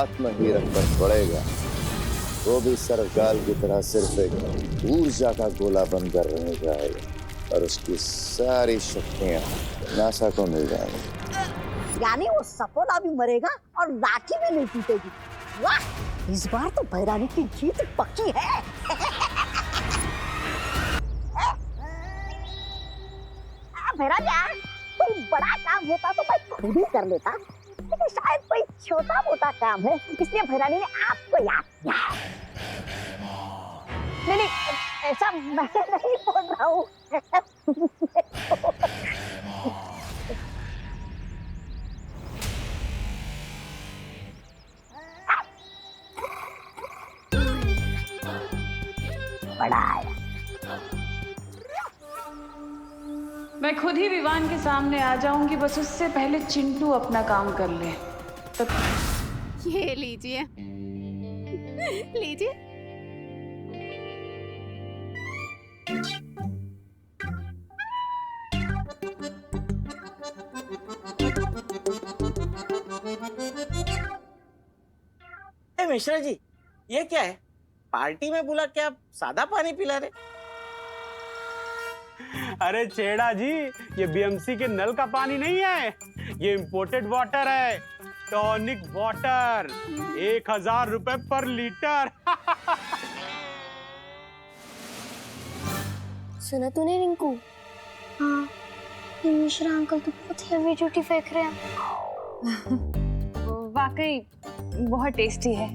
हाथ में ही रखकर पड़ेगा, वो भी सर्वकाल की तरह सिर्फ एक ऊर्जा का गोला बनकर रह जाएगा और उसकी सारी शक्तियां नासा को मिल जाएंगी। यानी वो सपोला भी मरेगा और लाठी भी नहीं टूटेगी। वाह, इस बार तो भैरानी की जीत पक्की है। भैरानी, कोई बड़ा काम होता तो मैं खुद ही कर लेता, लेकिन शायद कोई छोटा मोटा काम है, इसलिए भैरानी ने आपको याद किया। नहीं, ऐसा मैं नहीं बोल रहा हूँ। बड़ा आया। मैं खुद ही विवान के सामने आ जाऊंगी, बस उससे पहले चिंटू अपना काम कर ले। तो ये लीजिए, लीजिए। मिश्रा जी, ये क्या है? पार्टी में बुला के आप सादा पानी पिला रहे? अरे छेड़ा जी, ये बीएमसी के नल का पानी नहीं है, ये इम्पोर्टेड वाटर है, टॉनिक वाटर। 1000 रुपए पर लीटर। सुना तूने रिंकू? हाँ, ये मिश्रा अंकल तो बहुत हेवी ड्यूटी फेंक रहे हैं। वाकई बहुत टेस्टी है।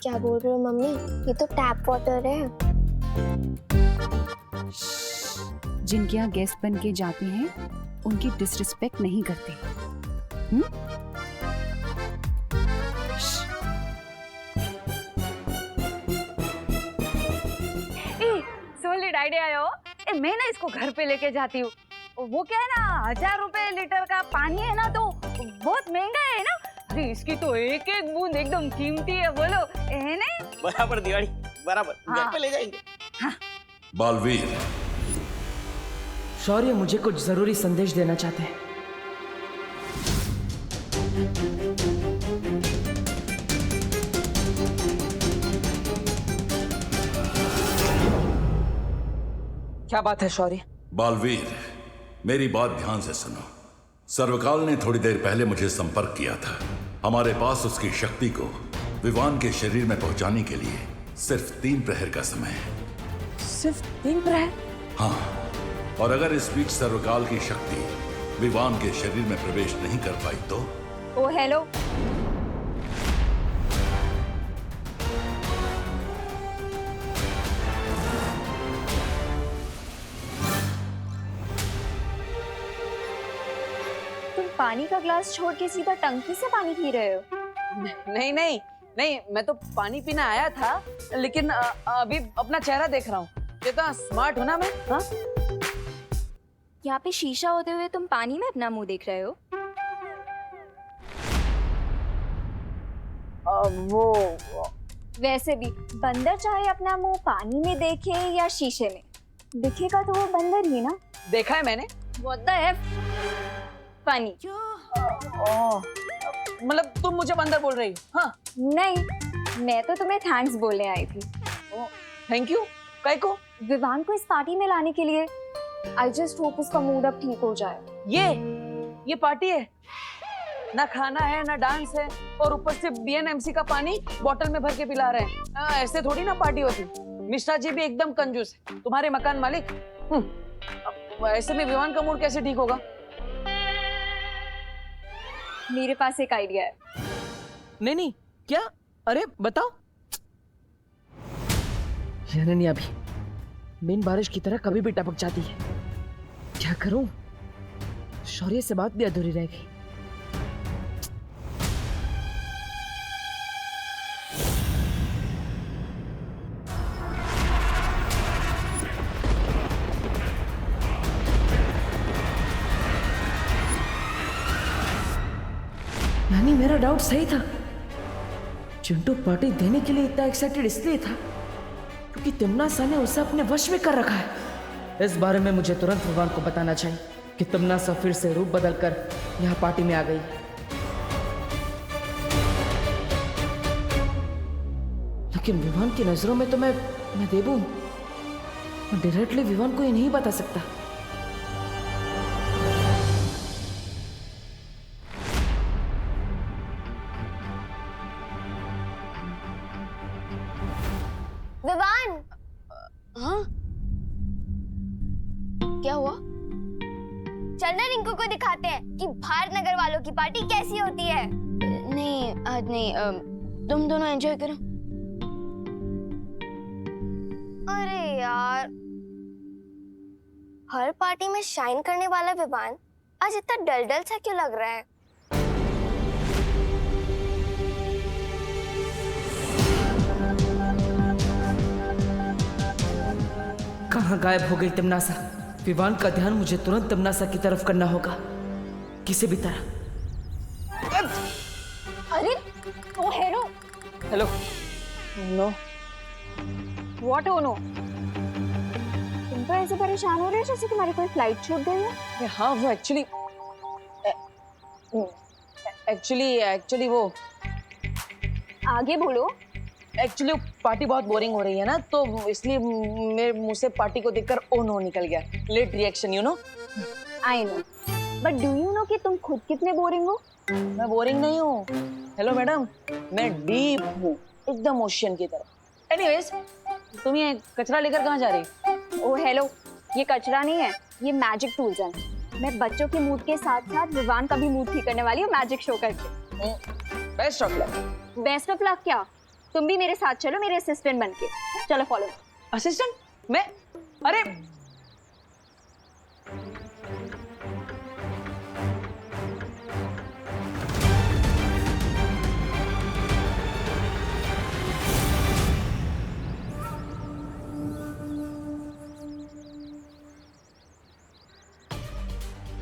क्या बोल रहे हो मम्मी? ये तो टैप वाटर है। जिनके यहाँ गेस्ट बन के जाते हैं उनकी डिसरिस्पेक्ट नहीं करते। सॉलिड आइडिया है वो। मैं ना इसको घर पे लेके जाती हूँ। वो क्या है ना, 1000 रुपए लीटर का पानी है ना, तो बहुत महंगा है ना। अरे इसकी तो एक एक बूंद एकदम कीमती है, बोलो है नहीं? बराबर दिवाली, बराबर। हाँ। घर पे ले जाएंगे। हाँ। बालवीर, शौर्य मुझे कुछ जरूरी संदेश देना चाहते हैं। क्या बात है शौर्य? बालवीर, मेरी बात ध्यान से सुनो। सर्वकाल ने थोड़ी देर पहले मुझे संपर्क किया था। हमारे पास उसकी शक्ति को विवान के शरीर में पहुंचाने के लिए सिर्फ 3 प्रहर का समय है। सिर्फ 3 प्रहर? हाँ, और अगर इस बीच सर्वकाल की शक्ति विवान के शरीर में प्रवेश नहीं कर पाई तो? ओ हेलो, पानी का ग्लास छोड़ के सीधा टंकी से पानी पी रहे हो? नहीं नहीं नहीं, मैं तो पानी पीने आया था, लेकिन अभी अपना चेहरा देख रहा हूँ। कितना स्मार्ट हूँ ना मैं। हाँ? यहाँ पे शीशा होते हुए तुम पानी में अपना मुंह देख रहे हो? वो वैसे भी बंदर चाहे अपना मुंह पानी में देखे या शीशे में, दिखेगा तो वो बंदर ही ना। देखा है मैंने। What the F? पानी। मतलब तुम मुझे बंदर बोल रही हो? हाँ? नहीं, मैं तो तुम्हें थैंक्स बोलने आई थी। Thank you? काय को? विवान को इस पार्टी में लाने के लिए। आई जस्ट होप उसका मूड अब ठीक हो जाए। ये पार्टी है ना, खाना है ना डांस है, और ऊपर से बीएनएमसी का पानी बोतल में भर के पिला रहे हैं। ऐसे थोड़ी ना पार्टी होती। मिश्रा जी भी एकदम कंजूस है, तुम्हारे मकान मालिक। ऐसे में विवान का मूड कैसे ठीक होगा? मेरे पास एक आइडिया है। नहीं, क्या? अरे बताओ। अनन्या भी बिन बारिश की तरह कभी भी टपक जाती है। क्या करूं? शौर्य से बात भी अधूरी रह गई। यानी मेरा डाउट सही था। चिंटू पार्टी देने के लिए इतना एक्साइटेड इसलिए था क्योंकि तिम्नासा ने उसे अपने वश में कर रखा है। इस बारे में मुझे तुरंत विवान को बताना चाहिए कि तिम्नासा फिर से रूप बदलकर यहाँ पार्टी में आ गई। लेकिन विवान की नजरों में तो मैं देवू हूं। मैं डायरेक्टली विवान को ये नहीं बता सकता। विवान, हाँ क्या हुआ? चलना रिंकू को दिखाते हैं कि भारत नगर वालों की पार्टी कैसी होती है। नहीं आज नहीं, तुम दोनों एंजॉय करो। अरे यार, हर पार्टी में शाइन करने वाला विवान आज इतना डल सा क्यों लग रहा है? कहाँ गायब हो गई तमनासा? विवान का ध्यान मुझे तुरंत तमनासा की तरफ करना होगा, किसी भी तरह। अरे ओ hello. Hello. No. What oh no? तुम तो ऐसे परेशान हो रहे हो जैसे तुम्हारी कोई फ्लाइट छूट गई है। हाँ वो एक्चुअली वो आगे बोलो। एक्चुअली पार्टी बहुत बोरिंग हो रही है ना, तो इसलिए मेरे मुंह से पार्टी को देखकर ओ नो निकल गया। Late reaction, you know. I know, but do you know कि तुम खुद कितने बोरिंग हो? मैं बोरिंग नहीं हूँ। हेलो मैडम, मैं डीप हूँ, एकदम ओशियन की तरह। एनीवेज, तुम ये कचरा लेकर कहाँ जा रही? ओ हेलो, ये कचरा नहीं है, ये मैजिक टूल्स हैं। मैं बच्चों के मूड के साथ साथ विवान का भी मूड ठीक करने वाली हूँ मैजिक शो करके। Best of luck. Best of luck क्या? तुम भी मेरे साथ चलो, मेरे असिस्टेंट बनके। चलो फॉलो। असिस्टेंट? मैं? अरे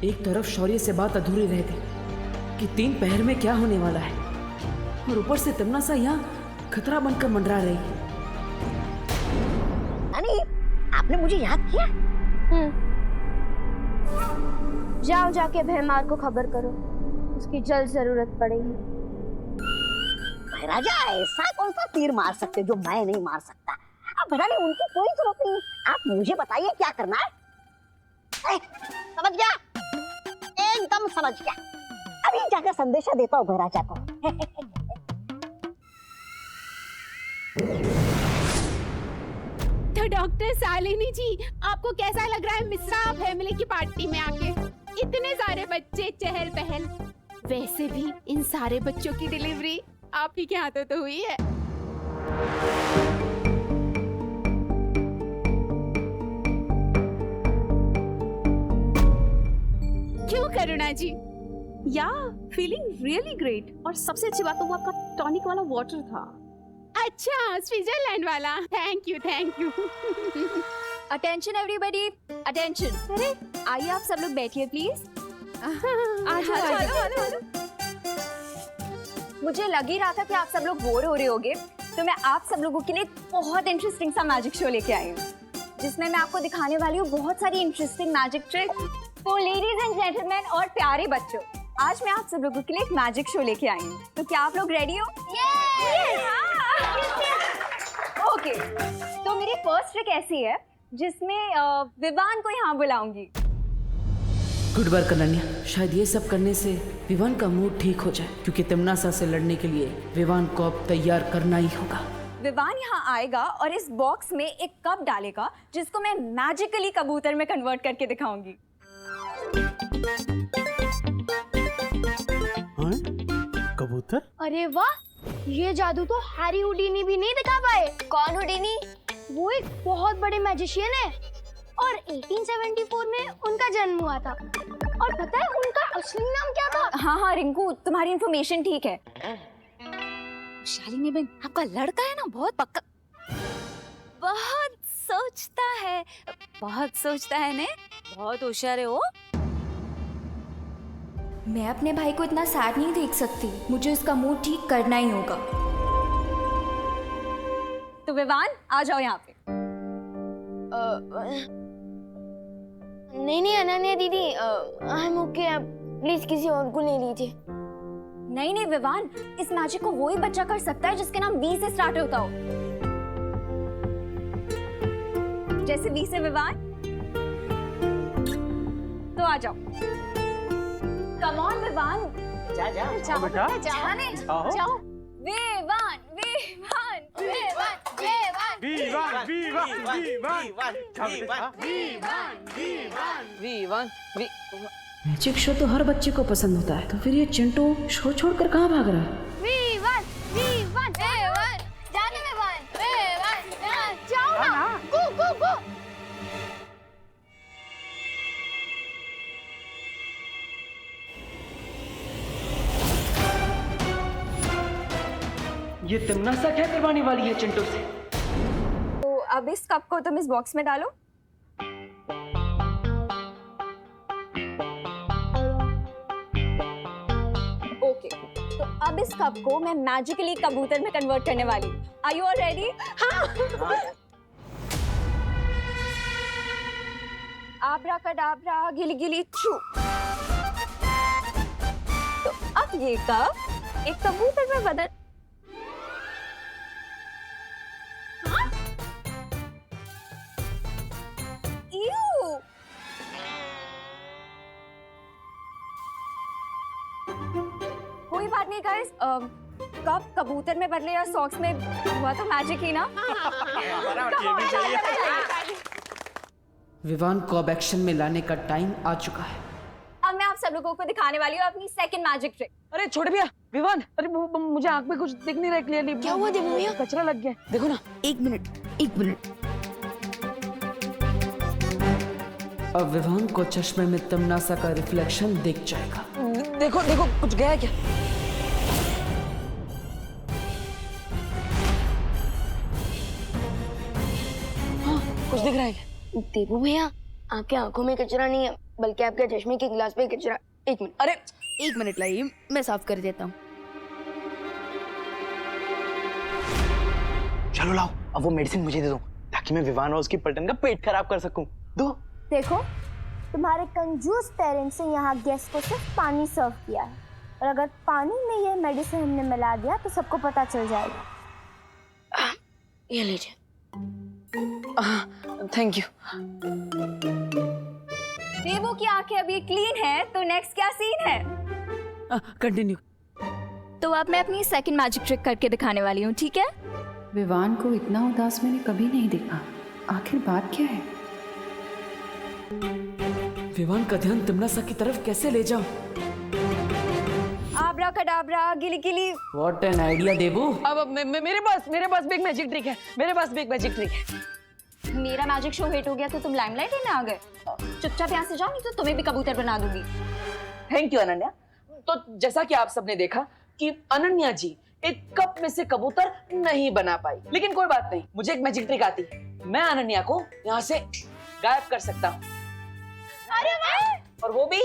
एक तरफ शौर्य से बात अधूरी रह गई कि 3 पहर में क्या होने वाला है, और ऊपर से तमनासा यहाँ खतरा बनकर मंडरा रही है। अरे आपने मुझे याद किया? जाओ जाके भैमार को खबर करो, उसकी जल्द जरूरत पड़ेगी। राजा ऐसा कौन सा तीर मार सकते जो मैं नहीं मार सकता? अब भैरानी उनकी कोई जरूरत नहीं, आप मुझे बताइए क्या करना है। समझ गया? एकदम समझ गया। अभी जाकर संदेशा देता हूँ भैराजा को। तो डॉक्टर शालिनी जी, आपको कैसा लग रहा है मिश्रा फैमिली की पार्टी में आके? इतने सारे बच्चे, चहल पहल। वैसे भी इन सारे बच्चों की डिलीवरी आप ही के हाथों तो हुई है। क्यों करुणा जी? या फीलिंग रियली ग्रेट, और सबसे अच्छी बात तो वो आपका टॉनिक वाला वाटर था। अच्छा, स्विट्जरलैंड वाला। Thank you. Attention everybody, attention. अरे आइए आप सब लोग बैठिए प्लीज। आ जाओ। मुझे लग ही रहा था कि आप सब लोग बोर हो रहे होगे, तो मैं आप सब लोगों के लिए बहुत इंटरेस्टिंग सा मैजिक शो लेके आई हूँ, जिसमें मैं आपको दिखाने वाली हूँ बहुत सारी interesting magic tricks for ladies and gentleman और प्यारे बच्चों। आज मैं आप सब लोगों के लिए एक मैजिक शो लेके आई हूँ, तो क्या आप लोग रेडी हो? ओके, तो मेरी फर्स्ट ट्रिक ऐसी है जिसमें विवान को यहाँ बुलाऊंगी। Good work Ananya. शायद ये सब करने से विवान का मूड ठीक हो जाए, क्योंकि तमनासा से लड़ने के लिए विवान को अब तैयार करना ही होगा। विवान यहाँ आएगा और इस बॉक्स में एक कप डालेगा, जिसको मैं मैजिकली कबूतर में कन्वर्ट करके दिखाऊंगी। कबूतर? अरे वाह, ये जादू तो हैरी हुडीनी भी नहीं दिखा पाए। कौन हुडीनी? वो एक बहुत बड़े मैजिशियन है और 1874 में उनका जन्म हुआ था। और पता है उनका असली नाम क्या था? हाँ रिंकू, तुम्हारी इंफॉर्मेशन ठीक है। शालिनी बहन, आपका लड़का है ना बहुत पक्का, बहुत सोचता है ने, बहुत होशियार है वो। मैं अपने भाई को इतना सैड नहीं देख सकती, मुझे उसका मूड ठीक करना ही होगा। तो विवान आ जाओ यहाँ पे। नहीं अनन्या दीदी, आई एम ओके, आप प्लीज किसी और को ले लीजिए। नहीं विवान, इस मैजिक को वो ही बच्चा कर सकता है जिसके नाम वी से स्टार्ट होता हो। जैसे वी से विवान। तो आ जाओ। Come on Vivaan. जा जा जाओ बेटा। जाने आओ। जाओ। विवान विवान विवान विवान विवान विवान विवान वी1 वी मैजिक शो तो हर बच्चे को पसंद होता है, तो फिर ये चिंटू शो छोड़कर कहाँ भाग रहा है? विवान विवान विवान जाने विवान विवान विवान जाओ ना, गो गो गो। ये तमन्ना क्या करवाने वाली है चिंटू से? तो अब इस कप को तुम इस बॉक्स में डालो। ओके, तो अब इस कप को मैं मैजिकली कबूतर में कन्वर्ट करने वाली हूँ। Are you all ready? हाँ। आब्राकाडाब्रा गिली गिली छू। तो अब ये कप एक कबूतर में बदल। कोई बात नहीं गाइस, कब कबूतर में बदले या सॉक्स में हुआ तो मैजिक ही ना। विवान को अब एक्शन में लाने का टाइम आ चुका है। अब मैं आप सब लोगों को दिखाने वाली हूँ अपनी सेकंड मैजिक ट्रिक। अरे छोड़ भैया विवान, अरे मुझे आंख में कुछ दिख नहीं रहा क्लियरली। क्या हुआ देवू भैया? कचरा लग गया, देखो ना। एक मिनट। अब विवान को चश्मे में तमन्ना का रिफ्लेक्शन दिख जाएगा। देखो देखो कुछ गया क्या? हाँ कुछ दिख रहा है क्या? देवू भैया, आपकी आंखों में कचरा नहीं है, बल्कि आपके चश्मे के गिलास पे कचरा। एक मिनट। अरे एक मिनट लाइए, मैं साफ कर देता हूँ। चलो लाओ, अब वो मेडिसिन मुझे दे दो ताकि मैं विवान और उसकी पलटन का पेट खराब कर सकूं। दो। देखो, तुम्हारे कंजूस पेरेंट्स ने यहाँ गेस्ट को सिर्फ पानी सर्व किया है, और अगर पानी में ये मेडिसिन हमने मिला दिया तो सबको पता चल जाएगा। ये लीजिए। Thank you. देवू की आंखें अभी क्लीन है, तो नेक्स्ट क्या सीन है? कंटिन्यू। तो अब मैं अपनी सेकंड मैजिक ट्रिक करके दिखाने वाली हूँ, ठीक है? विवान को इतना उदास मैंने कभी नहीं देखा। आखिर बात क्या है? विवान का ध्यान तमन्ना की तरफ कैसे ले जाऊं? आब्राकाडाब्रा गिली गिली। What an idea देवू। अब मेरे पास भी एक मैजिक ट्रिक है। मेरा मैजिक शो हिट हो गया तो तुम लाइमलाइट लेने आ गए। चुपचाप यहाँ से जाओ, नहीं तो तुम्हें भी कबूतर बना दूंगी। Thank you Ananya. तो जैसा कि आप सबने देखा कि अनन्या जी एक कप में से कबूतर नहीं बना पाई, लेकिन कोई बात नहीं, मुझे एक मैजिक ट्रिक आती है। मैं अनन्या को यहाँ से गायब कर सकता हूँ, और वो भी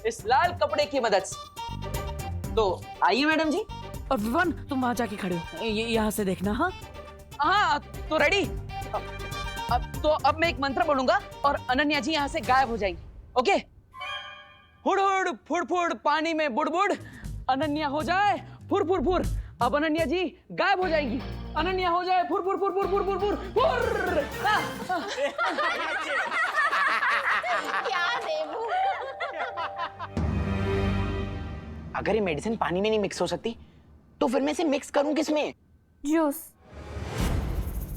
इस लाल कपड़े की मदद से। तो आइए मैडम जी। और विवान तुम वहां जाके खड़े हो, यहाँ से देखना। हाँ हाँ, तो रेडी। अब मैं एक मंत्र बोलूंगा और अनन्या जी यहाँ से गायब हो जाएंगी। ओके? हुड़ हुड़ फुड़ फुड़ पानी में बुड़ बुड़, अनन्या हो जाए फुर फुर फुर। अब अनन्या जी गायब हो जाएगी। अनन्या हो जाए फुर फुर फुर फुर फुर फुर फुर फुर। क्या देवू? अगर ये मेडिसिन पानी में नहीं मिक्स हो सकती तो फिर मैं इसे मिक्स करूं किसमें? जूस।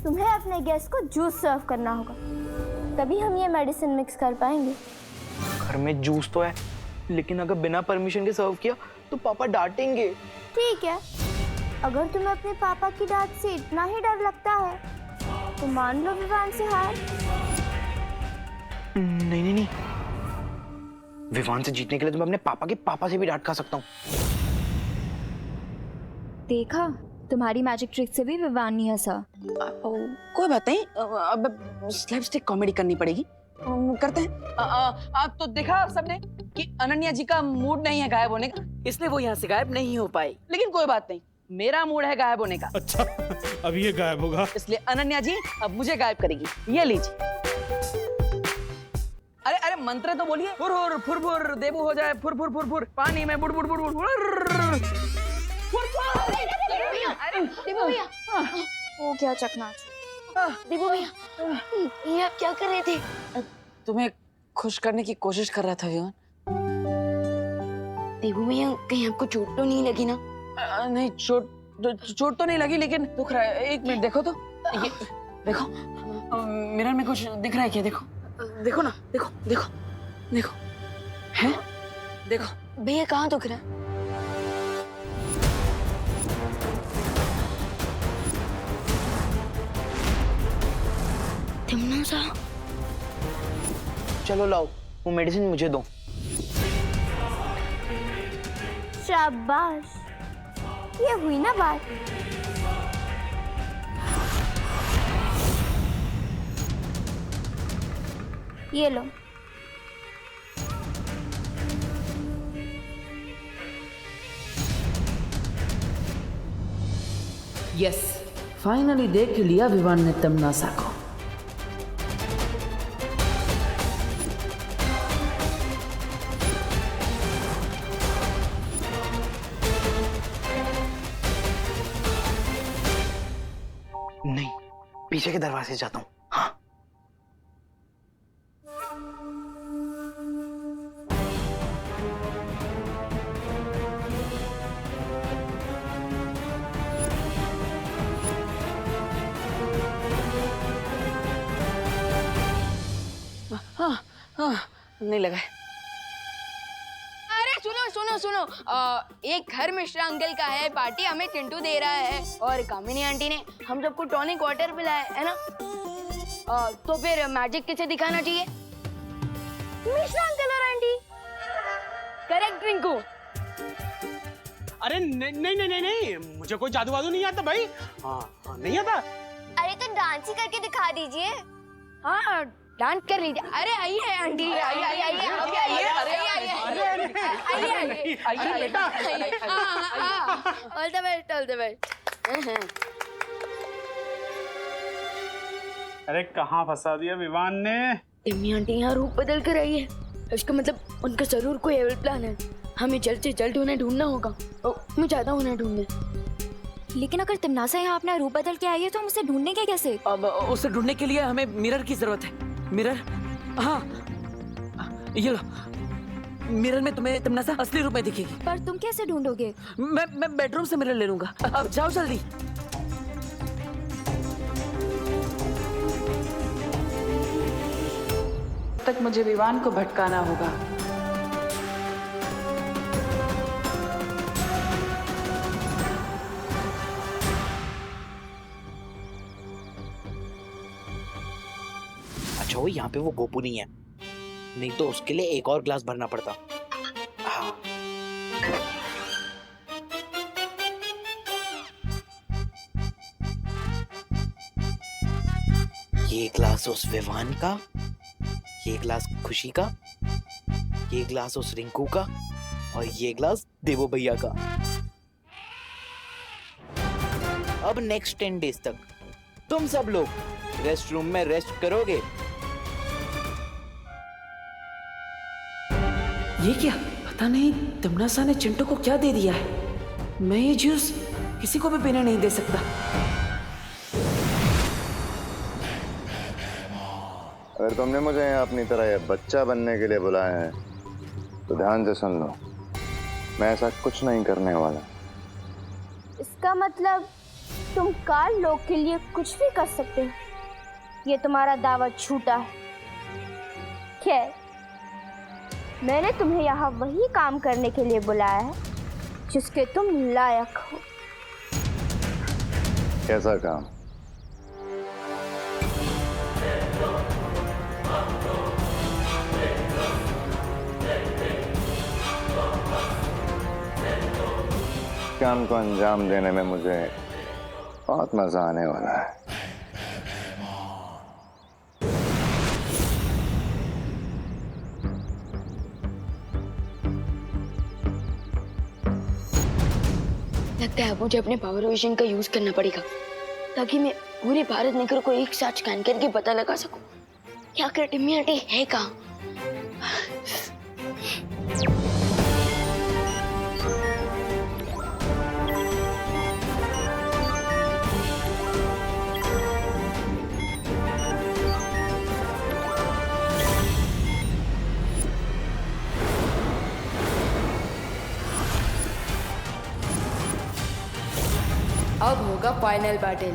तुम्हें अपने गेस्ट को जूस सर्व करना होगा, तभी हम ये मेडिसिन मिक्स कर पाएंगे। घर में जूस तो है, लेकिन अगर बिना परमिशन के सर्व किया तो पापा डांटेंगे। ठीक है, अगर तुम्हें अपने पापा की डांट से इतना ही डर लगता है तो मान लो विवान से हार। नहीं नहीं नहीं, विवान से जीतने के लिए तो मैं अपने पापा के पापा से भी डांट खा सकता हूँ। देखा, तुम्हारी मैजिक ट्रिक से भी विवान नहीं हंसा। कोई बात नहीं, अब स्लैपस्टिक कॉमेडी करनी पड़ेगी। करते हैं। आप तो देखा सबने कि अनन्या जी का मूड नहीं है गायब होने का, इसलिए वो यहाँ से गायब नहीं हो पाई। लेकिन कोई बात नहीं, मेरा मूड है गायब होने का। अच्छा, अब ये गायब होगा, इसलिए अनन्या जी अब मुझे गायब करेगी। ये लीजिए। अरे अरे मंत्र तो बोलिए। फुर फुर फुर फुर, देवू हो जाए फुर फुर फुर फुर, पानी में बुड़ बुड़ बुड़ बुड़ फुर। अरे देवू भैया, वो क्या चकनाच? देवू भैया, ये आप क्या कर रहे थे? तुम्हें खुश करने की कोशिश कर रहा था विवान। देवू भैया, कहीं आपको चोट तो नहीं लगी ना? नहीं, चोट तो नहीं लगी, लेकिन दुख रहा है। एक मिनट देखो तो, ये देखो मिरर में कुछ दिख रहा है क्या? देखो देखो ना, देखो देखो देखो, है? देखो भैया, कहाँ दुख रहा है? तुमने सा? चलो लाओ, वो मेडिसिन मुझे दो। शाबाश, ये हुई ना बात। ये लो। यस, फाइनली देख लिया विवान ने तमन्ना को। नहीं, पीछे के दरवाजे जाता हूँ। हाँ। हाँ, नहीं लगा। अरे सुनो सुनो सुनो, एक घर मिश्रा अंकल का है पार्टी, हमें चिंटू दे रहा है और कामिनी आंटी ने हम सबको टॉनिक वाटर पिलाया है ना। तो फिर मैजिक किसे दिखाना चाहिए? मिश्रा अंकल और आंटी। करेक्ट रिंकू। अरे नहीं नहीं नहीं नहीं, मुझे कोई जादू वादू नहीं आता भाई। हाँ नहीं आता। अरे तो डांस ही करके दिखा दीजिए। हाँ, डांस कर लीजिए। अरे आइए आंटी, आइए आइए आइए आइए बेटा, all the best, all the best. अरे कहाँ फंसा दिया विवान ने? टिम्मी आंटी यहाँ रूप बदल कर आई है, इसका मतलब उनका जरूर कोई एविल प्लान है। हमें जल्द से जल्द उन्हें ढूंढना होगा। मैं चाहता हूँ उन्हें ढूंढने। लेकिन अगर तिमनासा यहाँ अपना रूप बदल के आई है तो हम उसे ढूंढने के कैसे? अब उसे ढूंढने के लिए हमें मिरर की जरूरत है। मिरर, हाँ ये लो। मिरर में तुम्हें तमन्ना असली रूप में दिखेगी। पर तुम कैसे ढूंढोगे? मैं बेडरूम से मिरर ले लूंगा। अब जाओ जल्दी। तक मुझे विवान को भटकाना होगा। अच्छा वो यहाँ पे वो गोपू नहीं है, नहीं तो उसके लिए एक और ग्लास भरना पड़ता। हाँ। ये ग्लास उस विवान का, ये ग्लास खुशी का, ये ग्लास उस रिंकू का और ये ग्लास देवो भैया का। अब नेक्स्ट 10 डेज तक तुम सब लोग रेस्ट रूम में रेस्ट करोगे। ये क्या? पता नहीं तमन्ना ने चिंटू को क्या दे दिया है। मैं ये जूस किसी को भी पीने नहीं दे सकता। अगर तुमने मुझे यहाँ अपनी तरह ये बच्चा बनने के लिए बुलाया है तो ध्यान से सुन लो, मैं ऐसा कुछ नहीं करने वाला। इसका मतलब तुम काल लोग के लिए कुछ भी कर सकते हो। ये तुम्हारा दावा झूठा है। खैर, मैंने तुम्हें यहाँ वही काम करने के लिए बुलाया है जिसके तुम लायक हो। कैसा काम? काम को अंजाम देने में मुझे बहुत मजा आने वाला है। लगता है मुझे अपने पावर विजन का यूज करना पड़ेगा ताकि मैं पूरे भारत नगर को एक साथ स्कैन करके पता लगा सकूं कि आखिर टिम्मी आंटी है कहाँ। अब होगा फाइनल बैटल।